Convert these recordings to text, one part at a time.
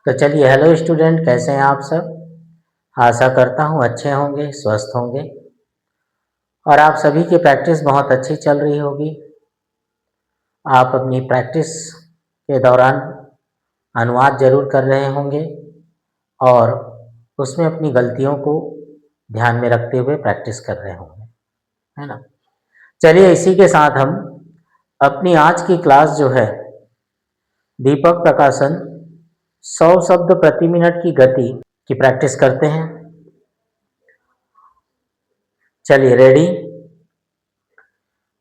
तो चलिए, hello student, कैसे हैं आप सब। आशा करता हूँ अच्छे होंगे, स्वस्थ होंगे और आप सभी की प्रैक्टिस बहुत अच्छी चल रही होगी। आप अपनी प्रैक्टिस के दौरान अनुवाद जरूर कर रहे होंगे और उसमें अपनी गलतियों को ध्यान में रखते हुए प्रैक्टिस कर रहे होंगे, है ना। चलिए, इसी के साथ हम अपनी आज की क्लास जो है दीपक प्रकाशन 100 शब्द प्रति मिनट की गति की प्रैक्टिस करते हैं। चलिए, रेडी,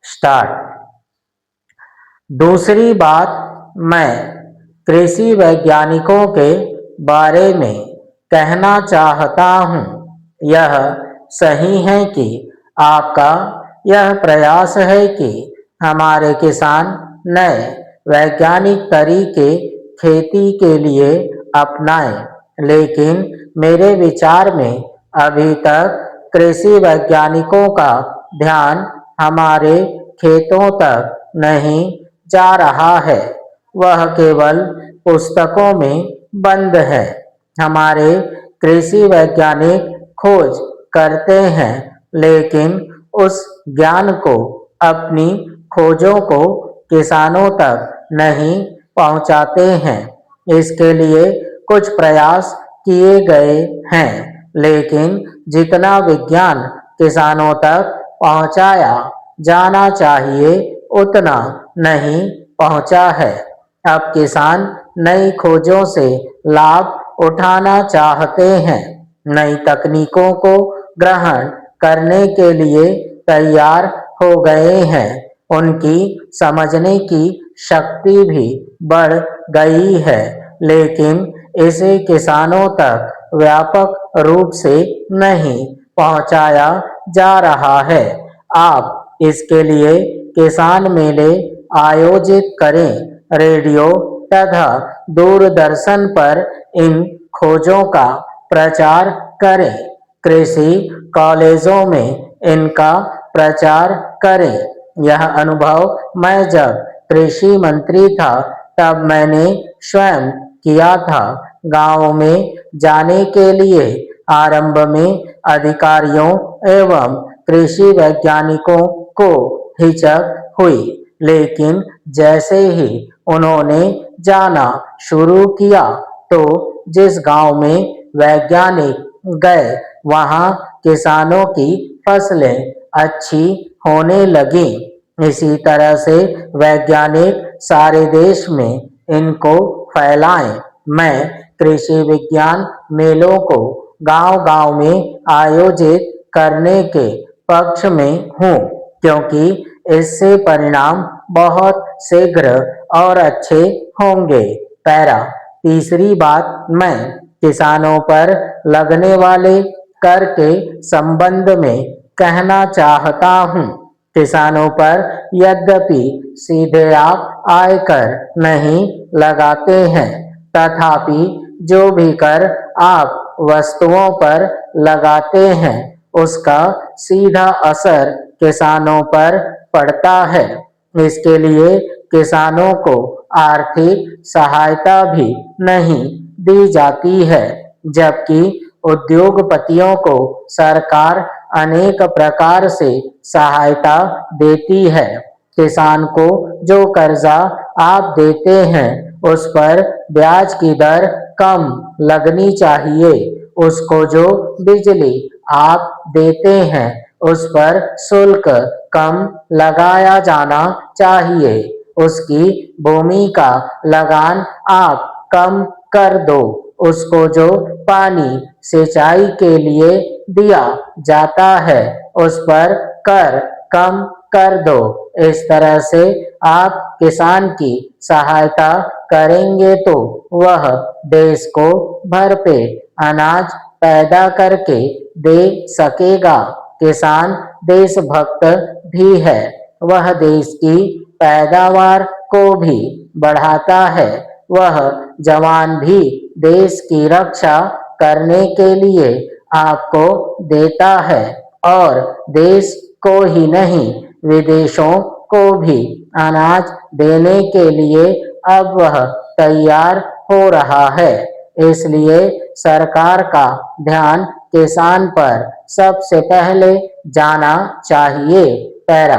स्टार्ट। दूसरी बात, मैं कृषि वैज्ञानिकों के बारे में कहना चाहता हूँ। यह सही है कि आपका यह प्रयास है कि हमारे किसान नए वैज्ञानिक तरीके खेती के लिए अपनाएं, लेकिन मेरे विचार में अभी तक कृषि वैज्ञानिकों का ध्यान हमारे खेतों तक नहीं जा रहा है, वह केवल पुस्तकों में बंद है। हमारे कृषि वैज्ञानिक खोज करते हैं, लेकिन उस ज्ञान को, अपनी खोजों को किसानों तक नहीं पहुंचाते हैं। इसके लिए कुछ प्रयास किए गए हैं, लेकिन जितना विज्ञान किसानों तक पहुंचाया जाना चाहिए उतना नहीं पहुंचा है। अब किसान नई खोजों से लाभ उठाना चाहते हैं, नई तकनीकों को ग्रहण करने के लिए तैयार हो गए हैं। उनकी समझने की शक्ति भी बढ़ गई है, लेकिन इसे किसानों तक व्यापक रूप से नहीं पहुंचाया जा रहा है। आप इसके लिए किसान मेले आयोजित करें, रेडियो तथा दूरदर्शन पर इन खोजों का प्रचार करें, कृषि कॉलेजों में इनका प्रचार करें। यह अनुभव मैं जब कृषि मंत्री था तब मैंने स्वयं किया था। गांवों में जाने के लिए आरंभ में अधिकारियों एवं कृषि वैज्ञानिकों को हिचक हुई, लेकिन जैसे ही उन्होंने जाना शुरू किया तो जिस गांव में वैज्ञानिक गए वहां किसानों की फसलें अच्छी होने लगी। इसी तरह से वैज्ञानिक सारे देश में इनको फैलाएं। मैं कृषि विज्ञान मेलों को गांव-गांव में आयोजित करने के पक्ष में हूँ, क्योंकि इससे परिणाम बहुत शीघ्र और अच्छे होंगे। पैरा। तीसरी बात, मैं किसानों पर लगने वाले कर के संबंध में कहना चाहता हूँ। किसानों पर यद्यपि सीधे आप आयकर नहीं लगाते हैं, तथापि जो भी कर आप वस्तुओं पर लगाते हैं उसका सीधा असर किसानों पर पड़ता है। इसके लिए किसानों को आर्थिक सहायता भी नहीं दी जाती है, जबकि उद्योगपतियों को सरकार अनेक प्रकार से सहायता देती है। किसान को जो कर्जा आप देते हैं उस पर ब्याज की दर कम लगनी चाहिए। उसको जो बिजली आप देते हैं उस पर शुल्क कम लगाया जाना चाहिए। उसकी भूमि का लगान आप कम कर दो। उसको जो पानी सिंचाई के लिए दिया जाता है उस पर कर कम कर दो। इस तरह से आप किसान की सहायता करेंगे तो वह देश को भरपेट अनाज पैदा करके दे सकेगा। किसान देशभक्त भी है, वह देश की पैदावार को भी बढ़ाता है। वह जवान भी देश की रक्षा करने के लिए आपको देता है और देश को ही नहीं विदेशों को भी अनाज देने के लिए अब वह तैयार हो रहा है। इसलिए सरकार का ध्यान किसान पर सबसे पहले जाना चाहिए। पैरा,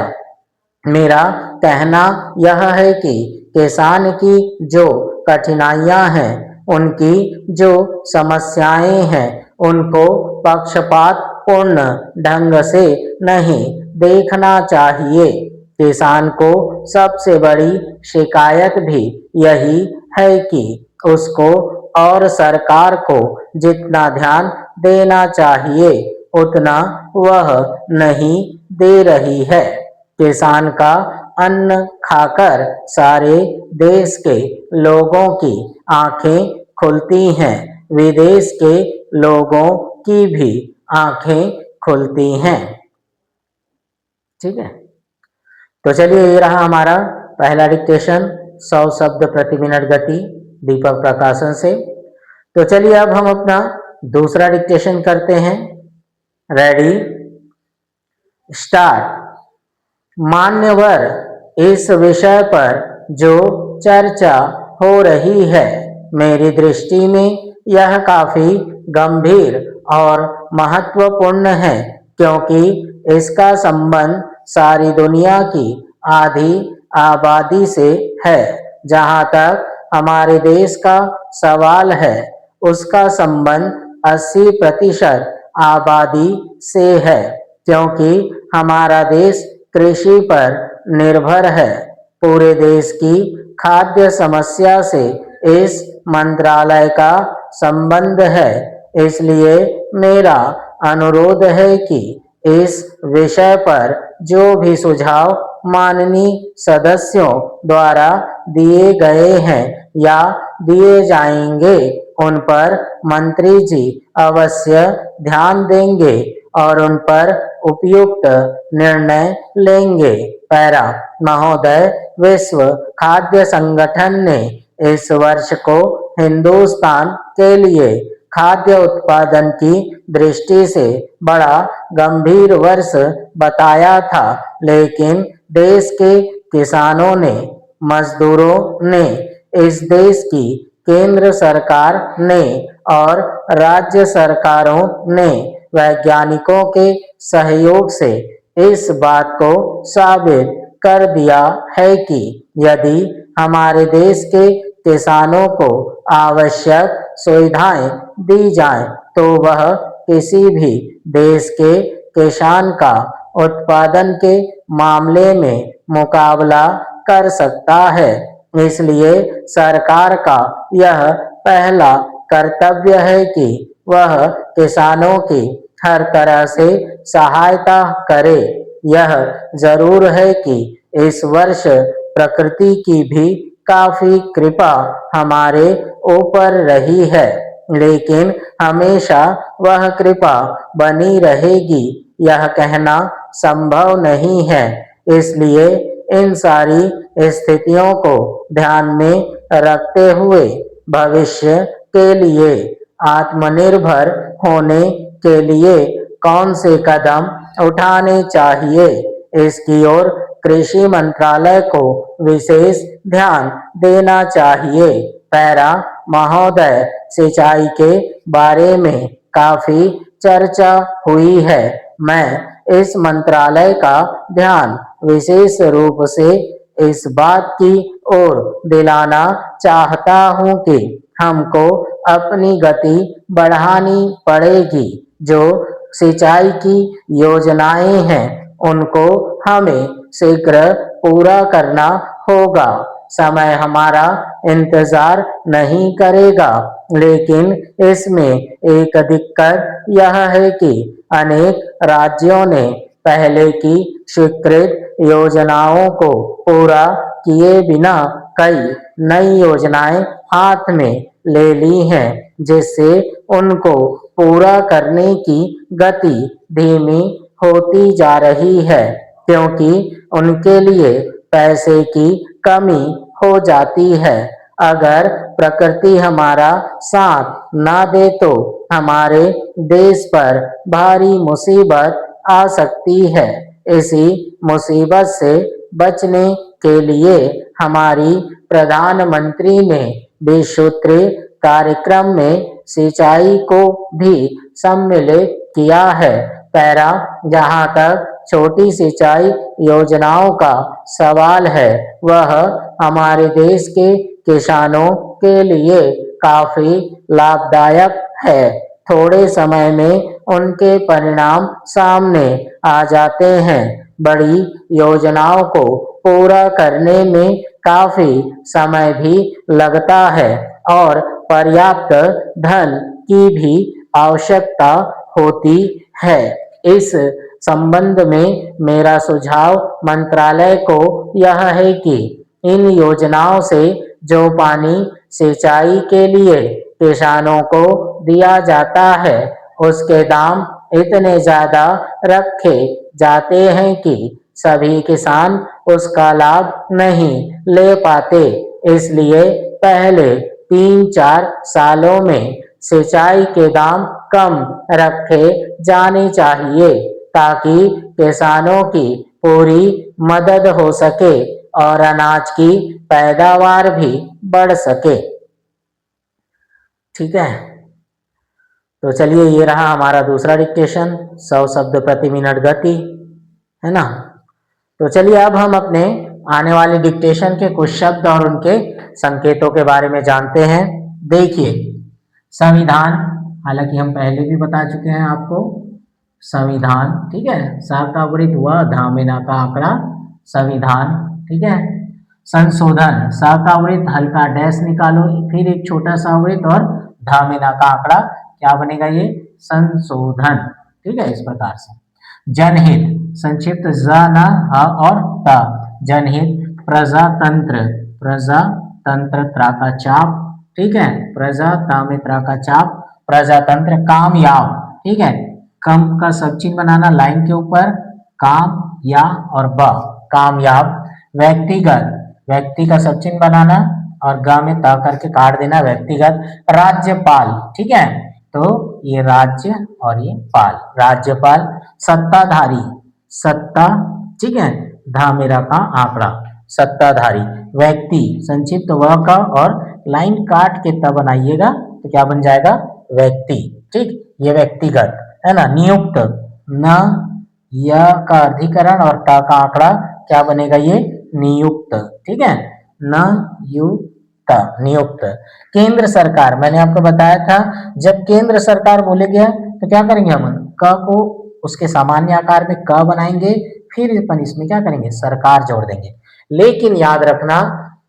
मेरा कहना यह है कि किसान की जो कठिनाइयां हैं, उनकी जो समस्याएं हैं, उनको पक्षपात पूर्ण ढंग से नहीं देखना चाहिए। किसान को सबसे बड़ी शिकायत भी यही है कि उसको और सरकार को जितना ध्यान देना चाहिए उतना वह नहीं दे रही है। किसान का अन्न खाकर सारे देश के लोगों की आंखें खुलती हैं, विदेश के लोगों की भी आंखें खुलती हैं। ठीक है, तो चलिए ये रहा हमारा पहला डिक्टेशन 100 शब्द प्रति मिनट गति दीपक प्रकाशन से। तो चलिए अब हम अपना दूसरा डिक्टेशन करते हैं। Ready, start. मान्यवर, इस विषय पर जो चर्चा हो रही है, मेरी दृष्टि में यह काफी गंभीर और महत्वपूर्ण है, क्योंकि इसका संबंध सारी दुनिया की आधी आबादी से है। जहाँ तक हमारे देश का सवाल है, उसका संबंध 80% आबादी से है, क्योंकि हमारा देश कृषि पर निर्भर है। पूरे देश की खाद्य समस्या से इस मंत्रालय का संबंध है। इसलिए मेरा अनुरोध है कि इस विषय पर जो भी सुझाव माननीय सदस्यों द्वारा दिए गए हैं या दिए जाएंगे, उन पर मंत्री जी अवश्य ध्यान देंगे और उन पर उपयुक्त निर्णय लेंगे। पैरा, महोदय, विश्व खाद्य संगठन ने इस वर्ष को हिंदुस्तान के लिए खाद्य उत्पादन की दृष्टि से बड़ा गंभीर वर्ष बताया था, लेकिन देश के किसानों ने, मजदूरों ने, इस देश की केंद्र सरकार ने और राज्य सरकारों ने वैज्ञानिकों के सहयोग से इस बात को साबित कर दिया है कि यदि हमारे देश के किसानों को आवश्यक सुविधाएं दी जाएं, तो वह किसी भी देश के किसान का उत्पादन के मामले में मुकाबला कर सकता है। इसलिए सरकार का यह पहला कर्तव्य है कि वह किसानों की हर तरह से सहायता करे। यह जरूर है कि इस वर्ष प्रकृति की भी काफी कृपा हमारे ऊपर रही है, लेकिन हमेशा वह कृपा बनी रहेगी यह कहना संभव नहीं है। इसलिए इन सारी स्थितियों को ध्यान में रखते हुए भविष्य के लिए आत्मनिर्भर होने के लिए कौन से कदम उठाने चाहिए, इसकी ओर कृषि मंत्रालय को विशेष ध्यान देना चाहिए। पैरा, महोदय, सिंचाई के बारे में काफी चर्चा हुई है। मैं इस मंत्रालय का ध्यान विशेष रूप से इस बात की ओर दिलाना चाहता हूं कि हमको अपनी गति बढ़ानी पड़ेगी। जो सिंचाई की योजनाएं हैं, उनको हमें शीघ्र पूरा करना होगा। समय हमारा इंतजार नहीं करेगा, लेकिन इसमें एक दिक्कत यह है कि अनेक राज्यों ने पहले की स्वीकृत योजनाओं को पूरा किए बिना कई नई योजनाएं हाथ में ले ली हैं, जिससे उनको पूरा करने की गति धीमी होती जा रही है, क्योंकि उनके लिए पैसे की कमी हो जाती है। अगर प्रकृति हमारा साथ ना दे तो हमारे देश पर भारी मुसीबत आ सकती है। इसी मुसीबत से बचने के लिए हमारी प्रधानमंत्री ने विश्व कार्यक्रम में सिंचाई को भी सम्मिलित किया है। पैरा, जहाँ तक छोटी सिंचाई योजनाओं का सवाल है, वह हमारे देश के किसानों के लिए काफी लाभदायक है। थोड़े समय में उनके परिणाम सामने आ जाते हैं। बड़ी योजनाओं को पूरा करने में काफी समय भी लगता है और पर्याप्त धन की भी आवश्यकता होती है। इस संबंध में मेरा सुझाव मंत्रालय को यह है कि इन योजनाओं से जो पानी सिंचाई के लिए किसानों को दिया जाता है, उसके दाम इतने ज्यादा रखे जाते हैं कि सभी किसान उसका लाभ नहीं ले पाते। इसलिए पहले 3-4 सालों में सिंचाई के दाम कम रखे जाने चाहिए ताकि किसानों की पूरी मदद हो सके और अनाज की पैदावार भी बढ़ सके। ठीक है, तो चलिए ये रहा हमारा दूसरा डिक्टेशन, 100 शब्द प्रति मिनट गति, है ना। तो चलिए अब हम अपने आने वाले डिक्टेशन के कुछ शब्द और उनके संकेतों के बारे में जानते हैं। देखिए, संविधान, हालांकि हम पहले भी बता चुके हैं आपको, संविधान, ठीक है, सा का वृत्त व धामेना का आंकड़ा, संविधान, ठीक है। संशोधन, सा का वृत्त हल्का डैश निकालो, फिर एक छोटा सा वृत्त और धामेना का आंकड़ा, क्या बनेगा ये, संशोधन, ठीक है, इस प्रकार से। जनहित, संक्षिप्त ज न ह और त, जनहित। प्रजातंत्र, प्रजातंत्र त्रा का चाप, ठीक है, प्रजा तामे त्रा का चाप, प्रजातंत्र। कामयाब, ठीक है, कम का सब चिन्ह बनाना लाइन के ऊपर, काम या और ब, कामयाब। व्यक्तिगत, व्यक्ति का सब चिन्ह बनाना और ग में त करके काट देना, व्यक्तिगत। राज्यपाल, ठीक है, तो ये राज्य और ये पाल, राज्यपाल। सत्ताधारी, सत्ता, ठीक है, धामेरा का आंकड़ा, सत्ताधारी। व्यक्ति, संक्षिप्त व का और लाइन काट के तब बनाइएगा तो क्या बन जाएगा, व्यक्ति, ठीक, ये व्यक्तिगत, है ना। नियुक्त, न य का अधिकरण और ता का आंकड़ा, क्या बनेगा ये, नियुक्त, ठीक है, न युक्त, नियुक्त। केंद्र सरकार, मैंने आपको बताया था जब केंद्र सरकार बोले गया तो क्या करेंगे हम, क को उसके सामान्य आकार में क बनाएंगे, फिर अपन इसमें क्या करेंगे, सरकार जोड़ देंगे। लेकिन याद रखना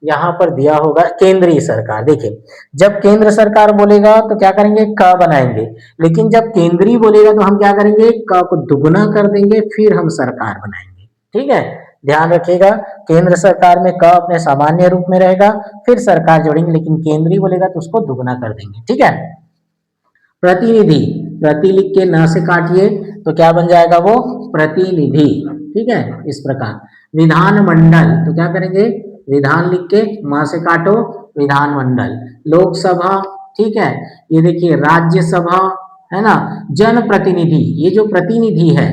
यहाँ पर दिया होगा केंद्रीय सरकार। देखिए, जब केंद्र सरकार बोलेगा तो क्या करेंगे, क बनाएंगे, लेकिन जब केंद्रीय बोलेगा तो हम क्या करेंगे, क को दुगुना कर देंगे, फिर हम सरकार बनाएंगे। ठीक है, ध्यान रखिएगा, केंद्र सरकार में क अपने सामान्य रूप में रहेगा, फिर सरकार जोड़ेंगे, लेकिन केंद्रीय बोलेगा तो उसको दुगुना कर देंगे। ठीक है। प्रतिनिधि, प्रति लिख के न से काटिए तो क्या बन जाएगा, वो प्रतिनिधि। ठीक है, इस प्रकार। विधानमंडल, तो क्या करेंगे, विधान लिख के मां से काटो, विधानमंडल। लोकसभा, ठीक है, ये देखिए राज्यसभा, है ना। जनप्रतिनिधि, ये जो प्रतिनिधि है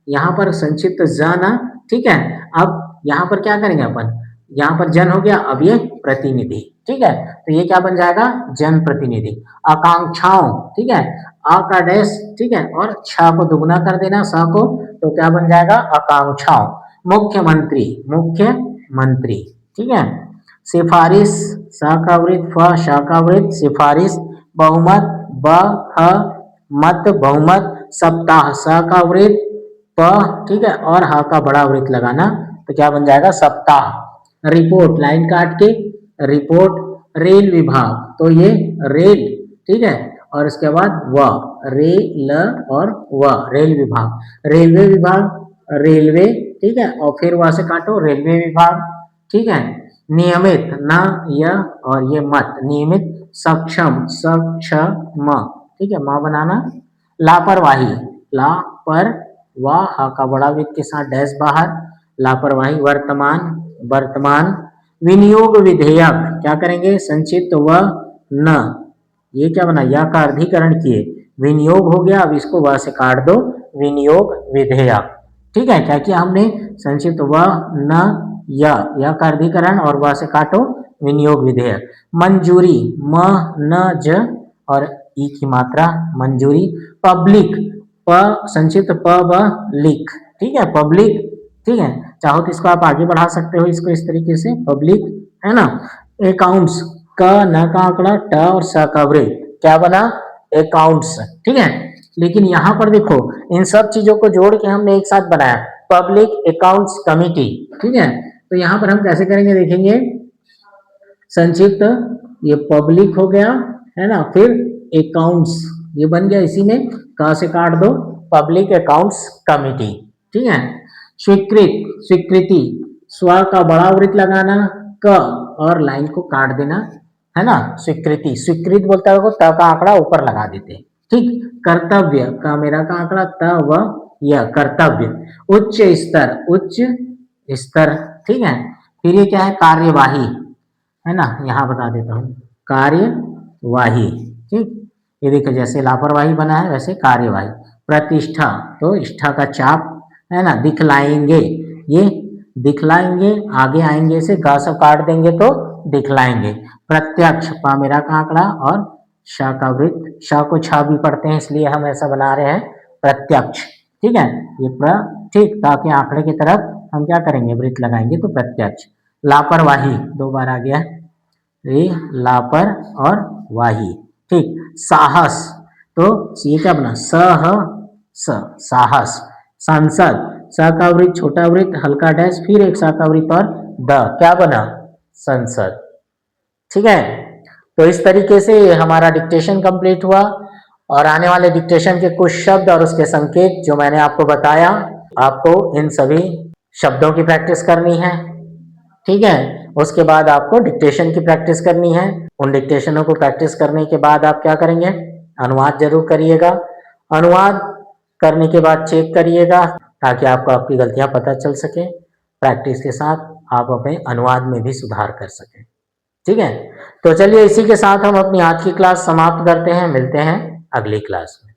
यहाँ पर संक्षिप्त जन, ठीक है। अब यहाँ पर क्या करेंगे अपन, यहाँ पर जन हो गया, अब ये प्रतिनिधि, ठीक है, तो ये क्या बन जाएगा, जनप्रतिनिधि। आकांक्षाओं, ठीक है, आ का डैश, ठीक है, और छ को दुगुना कर देना, स को, तो क्या बन जाएगा, आकांक्षाओं। मुख्यमंत्री, मुख्यमंत्री, ठीक है। सिफारिश, स का वृत्त फ, श का वृत्त, सिफारिश। बहुमत, ब ह मत, बहुमत। सप्ताह, स का वृत्त प, ठीक है, और ह का बड़ा वृत्त लगाना, तो क्या बन जाएगा, सप्ताह। रिपोर्ट, लाइन काट के रिपोर्ट। रेल विभाग, तो ये रेल, ठीक है, और इसके बाद व, रेल और व, रेल विभाग। रेलवे विभाग, रेलवे, ठीक है, और फिर वहां से काटो, रेलवे विभाग, ठीक है। नियमित, न य और ये मत, नियमित। सक्षम, सक्षम, ठीक है, मां बनाना। लापरवाही, ला पर वाह का बड़ा वृत्त के साथ डैश बाहर, लापरवाही। वर्तमान, वर्तमान। विनियोग विधेयक, क्या करेंगे, संक्षिप्त व न, ये क्या बना, या का अर्धीकरण किए, विनियोग हो गया, अब इसको व से काट दो, विनियोग विधेयक। ठीक है, क्या किया हमने, संक्षिप्त व न या का अर्धीकरण और व से काटो, विनियोग विधेयक। मंजूरी, म न ज और ई की मात्रा, मंजूरी। पब्लिक, प संक्षिप्त प ब लिक, ठीक है, पब्लिक, ठीक है। चाहो तो इसको आप आगे बढ़ा सकते हो, इसको इस तरीके से, पब्लिक, है ना। अकाउंट्स, क न का आंकड़ा, ट और स का वृत्त, क्या बना, अकाउंट्स, ठीक है। लेकिन यहाँ पर देखो, इन सब चीजों को जोड़ के हमने एक साथ बनाया, पब्लिक अकाउंट्स कमिटी, ठीक है। तो यहाँ पर हम कैसे करेंगे देखेंगे, संक्षिप्त ये पब्लिक हो गया, है ना, फिर अकाउंट्स ये बन गया, इसी में क से काट दो, पब्लिक अकाउंट्स कमिटी, ठीक है। स्वीकृत, स्वीकृति, स्व का बड़ा वृत्त लगाना, क और लाइन को काट देना, है ना, स्वीकृति, स्वीकृत बोलता है त का आंकड़ा ऊपर लगा देते, ठीक। कर्तव्य का मेरा का आंकड़ा त व य, कर्तव्य। उच्च स्तर, उच्च स्तर, ठीक है। फिर ये क्या है, कार्यवाही, है ना, यहाँ बता देता हूँ, कार्यवाही, ठीक। ये देखो जैसे लापरवाही बना है वैसे कार्यवाही। प्रतिष्ठा, तो इष्ठा का चाप, है ना। दिखलाएंगे, ये दिखलाएंगे, आगे आएंगे से गा सब काट देंगे तो दिखलाएंगे। प्रत्यक्ष, पा मेरा का आंकड़ा और श का वृत्त, श को छ भी पढ़ते हैं इसलिए हम ऐसा बना रहे हैं, प्रत्यक्ष, ठीक है। ये ठीक, ताकि आंकड़े की तरफ हम क्या करेंगे, वृत्त लगाएंगे तो प्रत्यक्ष। लापरवाही, दो बार आ गया, ये लापर और वाही, ठीक। साहस, तो ये क्या बना, साहस। संसद, स का वृत्त, छोटा वृत्त, हल्का डैश, फिर एक स का वृत्त और द, क्या बना, संसद, ठीक है। तो इस तरीके से हमारा डिक्टेशन कंप्लीट हुआ, और आने वाले डिक्टेशन के कुछ शब्द और उसके संकेत जो मैंने आपको बताया, आपको इन सभी शब्दों की प्रैक्टिस करनी है, ठीक है। उसके बाद आपको डिक्टेशन की प्रैक्टिस करनी है। उन डिक्टेशनों को प्रैक्टिस करने के बाद आप क्या करेंगे, अनुवाद जरूर करिएगा। अनुवाद करने के बाद चेक करिएगा ताकि आपको आपकी गलतियां पता चल सके। प्रैक्टिस के साथ आप अपने अनुवाद में भी सुधार कर सकें, ठीक है। तो चलिए इसी के साथ हम अपनी आज की क्लास समाप्त करते हैं, मिलते हैं अगली क्लास में।